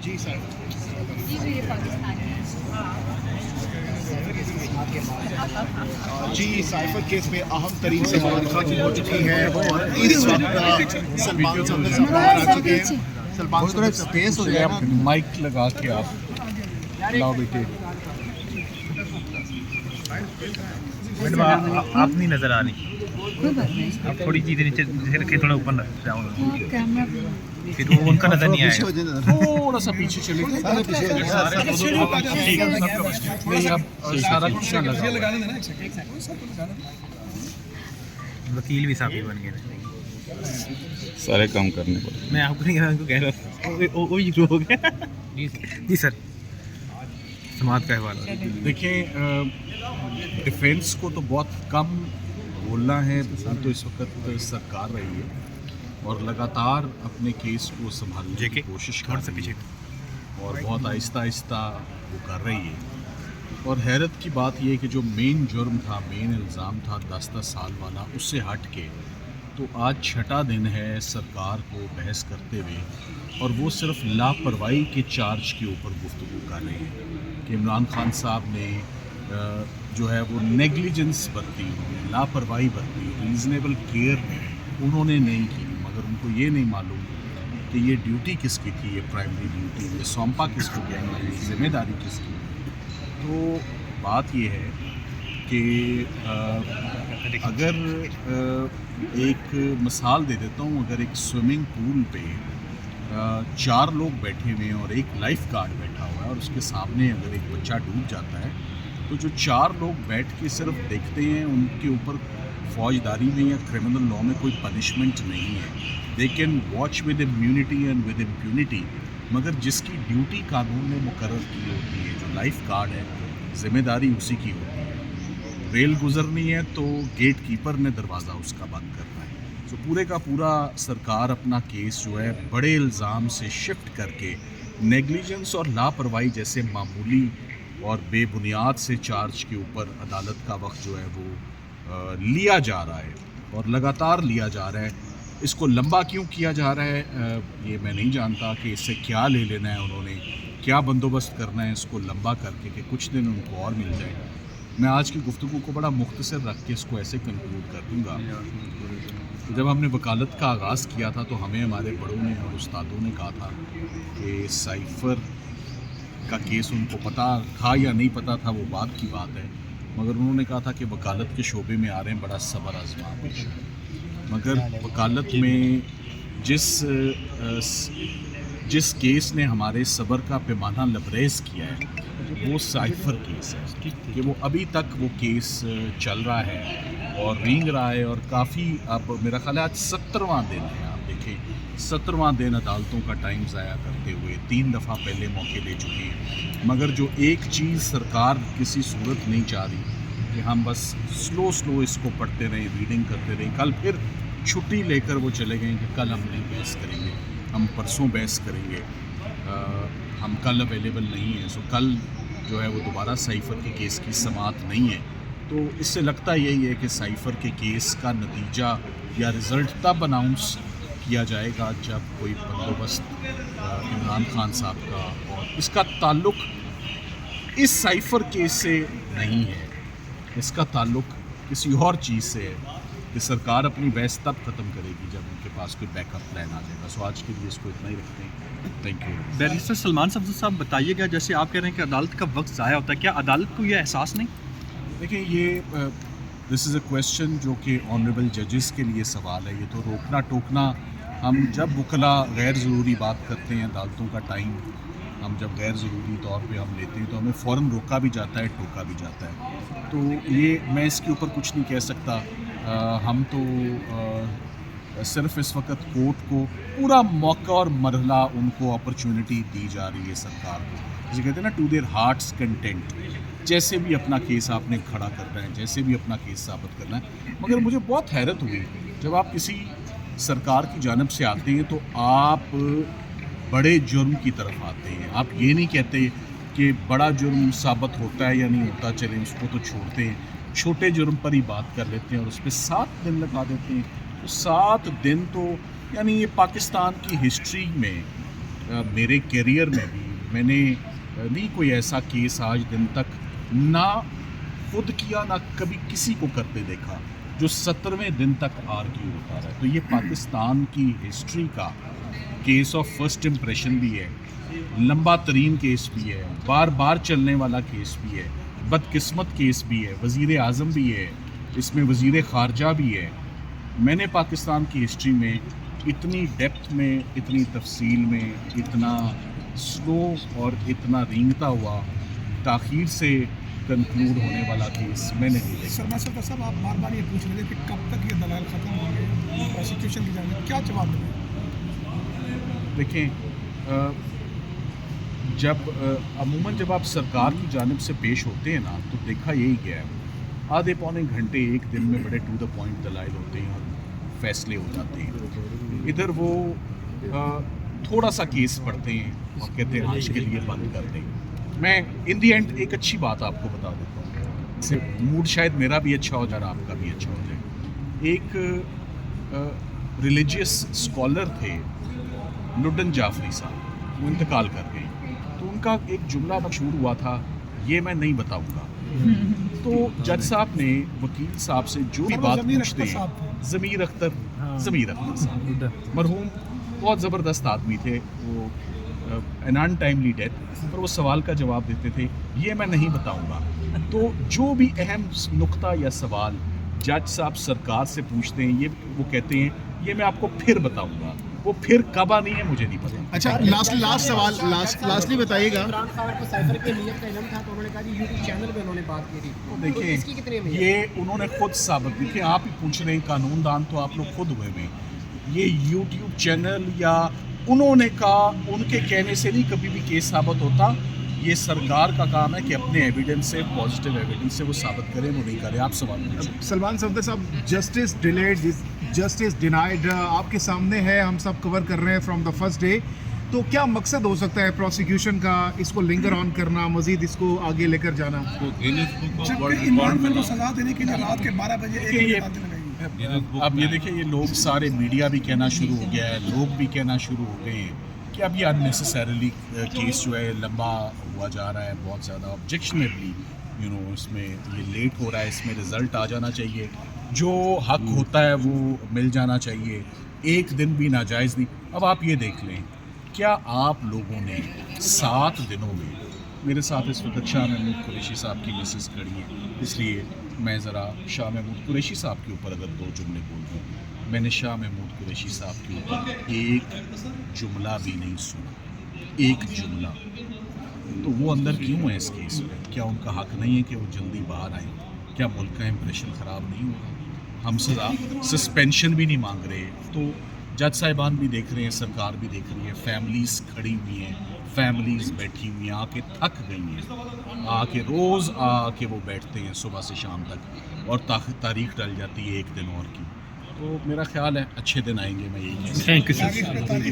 جی سر یہ پاکستانی جی cipher case میں اہم ترین سوال ختم ہو چکی ہے اور اس وقت سلمان صاحب باہر آ چکے ہیں. سلمان صاحب اسپیس ہو جائے مائک لگا کے آپ لاؤ بیٹے. میڈم آپ نہیں نظر آ رہی, آپ تھوڑی چیزیں نیچے رکھے, تھوڑا اوپر جاؤ, پھر وہ ان کا نظر نہیں آئے گا. تھوڑا سا پیچھے چلے گئے. سارا کچھ لگا. وکیل بھی صاحب بن گئے, سارے کام کرنے پڑے. میں آپ کو نہیں کہہ رہا ہوں, وہی شروع ہو گیا. جی سر, سماعت کا حوالہ. دیکھیں, ڈیفینس کو تو بہت کم بولنا ہے, تو اس وقت سرکار رہی ہے اور لگاتار اپنے کیس کو سنبھالنے کی کوشش کر رہی ہے اور بہت آہستہ آہستہ وہ کر رہی ہے. اور حیرت کی بات یہ کہ جو مین جرم تھا, مین الزام تھا 10 سال والا, اس سے ہٹ کے تو آج چھٹا دن ہے سرکار کو بحث کرتے ہوئے, اور وہ صرف لاپرواہی کے چارج کے اوپر گفتگو کر رہے ہیں کہ عمران خان صاحب نے جو ہے وہ نیگلیجنس برتی, لاپرواہی برتی, ریزنیبل کیئر انہوں نے نہیں کی, مگر ان کو یہ نہیں معلوم کہ یہ ڈیوٹی کس کی تھی, یہ پرائمری ڈیوٹی, یہ سونپا کس کو گیا, یہ ذمہ داری کس کی. تو بات یہ ہے کہ اگر ایک مثال دے دیتا ہوں, اگر ایک سوئمنگ پول پہ 4 لوگ بیٹھے ہوئے ہیں اور ایک لائف گارڈ بیٹھا ہوا ہے, اور اس کے سامنے اگر ایک بچہ ڈوب جاتا ہے, تو جو 4 لوگ بیٹھ کے صرف دیکھتے ہیں, ان کے اوپر فوجداری میں یا کرمنل لاء میں کوئی پنشمنٹ نہیں ہے. They can watch with immunity and with impunity, مگر جس کی ڈیوٹی قانون نے مقرر کی ہوتی ہے, جو لائف گارڈ ہے, ذمہ داری اسی کی ہوتی ہے. ریل گزرنی ہے تو گیٹ کیپر نے دروازہ اس کا بند کرنا ہے. تو پورے کا پورا سرکار اپنا کیس جو ہے بڑے الزام سے شفٹ کر کے نیگلیجنس اور لاپرواہی جیسے معمولی اور بے بنیاد سے چارج کے اوپر عدالت کا وقت جو ہے وہ لیا جا رہا ہے, اور لگاتار لیا جا رہا ہے. اس کو لمبا کیوں کیا جا رہا ہے یہ میں نہیں جانتا کہ اس سے کیا لے لینا ہے, انہوں نے کیا بندوبست کرنا ہے اس کو لمبا کر کے کہ کچھ دن ان کو اور مل جائے. میں آج کی گفتگو کو بڑا مختصر رکھ کے اس کو ایسے کنکلوڈ کر دوں گا. جب ہم نے وکالت کا آغاز کیا تھا تو ہمیں ہمارے بڑوں نے اور استادوں نے کہا تھا کہ سائفر کا کیس ان کو پتہ تھا یا نہیں پتہ تھا وہ بات کی بات ہے, مگر انہوں نے کہا تھا کہ وکالت کے شعبے میں آ رہے ہیں, بڑا صبر آزما پیش ہے. مگر وکالت میں جس کیس نے ہمارے صبر کا پیمانہ لبریز کیا ہے وہ سائفر کیس ہے, کہ وہ ابھی تک وہ کیس چل رہا ہے اور رینگ رہا ہے, اور کافی اب میرا خیال ہے آج 17واں دن ہے. آپ دیکھیں 17واں دن عدالتوں کا ٹائم ضائع کرتے ہوئے 3 دفعہ پہلے موقع لے چکے ہیں, مگر جو ایک چیز سرکار کسی صورت نہیں چاہ رہی کہ ہم بس سلو اس کو پڑھتے رہیں, ریڈنگ کرتے رہیں. کل پھر چھٹی لے کر وہ چلے گئے کہ کل ہم نہیں بحث کریں گے, ہم پرسوں بحث کریں گے, ہم کل اویلیبل نہیں ہیں. سو کل جو ہے وہ دوبارہ سائفر کے کیس کی سماعت نہیں ہے. تو اس سے لگتا یہی ہے کہ سائفر کے کیس کا نتیجہ یا رزلٹ تب اناؤنس کیا جائے گا جب کوئی بندوبست عمران خان صاحب کا, اور اس کا تعلق اس سائفر کیس سے نہیں ہے, اس کا تعلق کسی اور چیز سے ہے کہ سرکار اپنی بحث تب ختم کرے گی جب ان کے پاس کوئی بیک اپ پلان آ جائے گا. سو آج کے لیے اس کو اتنا ہی رکھتے ہیں. Thank you. بیرسٹر سلمان صاحب بتائیے گا, جیسے آپ کہہ رہے ہیں کہ عدالت کا وقت ضائع ہوتا ہے, کیا عدالت کو یہ احساس نہیں؟ دیکھیں, یہ دس از اے کویسچن جو کہ آنریبل ججز کے لیے سوال ہے. یہ تو روکنا ٹوکنا, ہم جب وکلا غیر ضروری بات کرتے ہیں, عدالتوں کا ٹائم ہم جب غیر ضروری طور پہ ہم لیتے ہیں تو ہمیں فوراً روکا بھی جاتا ہے, ٹوکا بھی جاتا ہے. تو یہ میں اس کے اوپر کچھ نہیں کہہ سکتا. ہم تو صرف اس وقت کورٹ کو پورا موقع اور مرحلہ ان کو اپرچونٹی دی جا رہی ہے سرکار کو, جسے کہتے ہیں نا ٹو دیئر ہارٹس کنٹینٹ, جیسے بھی اپنا کیس آپ نے کھڑا کرنا ہے, جیسے بھی اپنا کیس ثابت کرنا ہے. مگر مجھے بہت حیرت ہوئی جب آپ کسی سرکار کی جانب سے آتے ہیں تو آپ بڑے جرم کی طرف آتے ہیں. آپ یہ نہیں کہتے کہ بڑا جرم ثابت ہوتا ہے یا نہیں ہوتا, چلیں اس کو تو چھوڑتے ہیں, چھوٹے جرم پر ہی بات کر لیتے ہیں اور اس پہ 7 دن لگا دیتے ہیں. تو 7 دن تو یعنی یہ پاکستان کی ہسٹری میں میرے کیریئر میں بھی میں نے نہیں کوئی ایسا کیس آج دن تک نہ خود کیا نہ کبھی کسی کو کرتے دیکھا جو 17ویں دن تک آرگیو ہوتا رہا ہے. تو یہ پاکستان کی ہسٹری کا کیس آف فرسٹ امپریشن بھی ہے, لمبا ترین کیس بھی ہے, بار بار چلنے والا کیس بھی ہے, بدقسمت کیس بھی ہے, وزیر اعظم بھی ہے اس میں, وزیر خارجہ بھی ہے. میں نے پاکستان کی ہسٹری میں اتنی ڈیپتھ میں, اتنی تفصیل میں, اتنا سلو اور اتنا رینگتا ہوا تاخیر سے کنکلوڈ ہونے والا کیس میں نے نہیں دیکھا. سرما صاحب آپ بار بار یہ پوچھ رہے تھے کہ کب تک یہ دلائل ختم ہوں گے پروسیکیوشن کی جانب, کیا جواب دیں؟ دیکھیں عموماً جب آپ سرکار کی جانب سے پیش ہوتے ہیں نا تو دیکھا یہی گیا ہے آدھے پونے گھنٹے ایک دن میں بڑے ٹو دا پوائنٹ دلائل ہوتے ہیں اور فیصلے ہو جاتے ہیں. ادھر وہ تھوڑا سا کیس پڑھتے ہیں اور کہتے ہیں آج کے لیے بند کر دیں. میں ان دی اینڈ ایک اچھی بات آپ کو بتا دیتا ہوں, اس سے موڈ شاید میرا بھی اچھا ہو جائے اور آپ کا بھی اچھا ہو جائے. ایک ریلیجیس اسکالر تھے لڈن جعفری صاحب, وہ انتقال کر گئے. تو ان کا ایک جملہ مشہور ہوا تھا, یہ میں نہیں بتاؤں گا. تو جج صاحب نے وکیل صاحب سے جو بھی بات پوچھتے ہیں, ضمیر اختر صاحب مرحوم بہت زبردست آدمی تھے, وہ ان ان ٹائملی ڈیتھ, پر وہ سوال کا جواب دیتے تھے یہ میں نہیں بتاؤں گا. تو جو بھی اہم نقطہ یا سوال جج صاحب سرکار سے پوچھتے ہیں یہ وہ کہتے ہیں یہ میں آپ کو پھر بتاؤں گا. وہ پھر کب آنی ہے مجھے نہیں پتا. اچھا لاسٹ سوال لاسٹلی بتائیے گا. عمران خان کو سائفر کے نیت کا علم تھا تو انہوں نے کہا جی یوٹیوب چینل پہ انہوں نے بات کی تھی. دیکھیں یہ انہوں نے خود ثابت, دیکھیں آپ ہی پوچھ رہے ہیں, قانون دان تو آپ لوگ خود ہوئے ہوئے. یہ یوٹیوب چینل یا انہوں نے کہا, ان کے کہنے سے نہیں کبھی بھی کیس ثابت ہوتا. یہ سرکار کا کام ہے کہ اپنے ایویڈنس سے, پازیٹیو ایویڈنس سے وہ ثابت کریں, وہ نہیں کریں. آپ سوال پوچھیں. سلمان صفدر صاحب, جسٹس ڈیلیڈ جسٹس ڈینائڈ آپ کے سامنے ہے, ہم سب کور کر رہے ہیں فرام دا فرسٹ ڈے. تو کیا مقصد ہو سکتا ہے پروسیکیوشن کا, اس کو لنگر آن کرنا, مزید اس کو آگے لے کر جانا؟ عمران کو سزا دینے کے لیے رات کے 12 بجے اب یہ دیکھیں, یہ لوگ سارے میڈیا بھی کہنا شروع ہو گیا ہے, لوگ بھی کہنا شروع ہو گئے ہیں کہ اب یہ اننیسیسریلی کیس جو ہے لمبا ہوا جا رہا ہے, بہت زیادہ آبجیکشنیبلی اس میں یہ لیٹ ہو رہا ہے, اس میں رزلٹ آ جانا چاہیے, جو حق ہوتا ہے وہ مل جانا چاہیے, ایک دن بھی ناجائز نہیں. اب آپ یہ دیکھ لیں, کیا آپ لوگوں نے 7 دنوں میں, میرے ساتھ اس وقت شاہ محمود قریشی صاحب کی مسز کھڑی ہے, اس لیے میں ذرا شاہ محمود قریشی صاحب کے اوپر اگر 2 جملے بول دوں, میں نے شاہ محمود قریشی صاحب کے اوپر ایک جملہ بھی نہیں سنا, ایک جملہ. تو وہ اندر کیوں ہے اس کیس میں؟ کیا ان کا حق نہیں ہے کہ وہ جلدی باہر آئیں؟ کیا ملک کا امپریشن خراب نہیں ہوا؟ ہم سزا سسپینشن بھی نہیں مانگ رہے. تو جج صاحبان بھی دیکھ رہے ہیں, سرکار بھی دیکھ رہی ہے, فیملیز کھڑی ہوئی ہیں, فیملیز بیٹھی ہوئی ہیں, آ کے تھک گئی ہیں, آ کے روز آ کے وہ بیٹھتے ہیں صبح سے شام تک, اور تاریخ ڈل جاتی ہے ایک دن اور کی. تو میرا خیال ہے اچھے دن آئیں گے, میں یہی کہہ تھینک یو سر.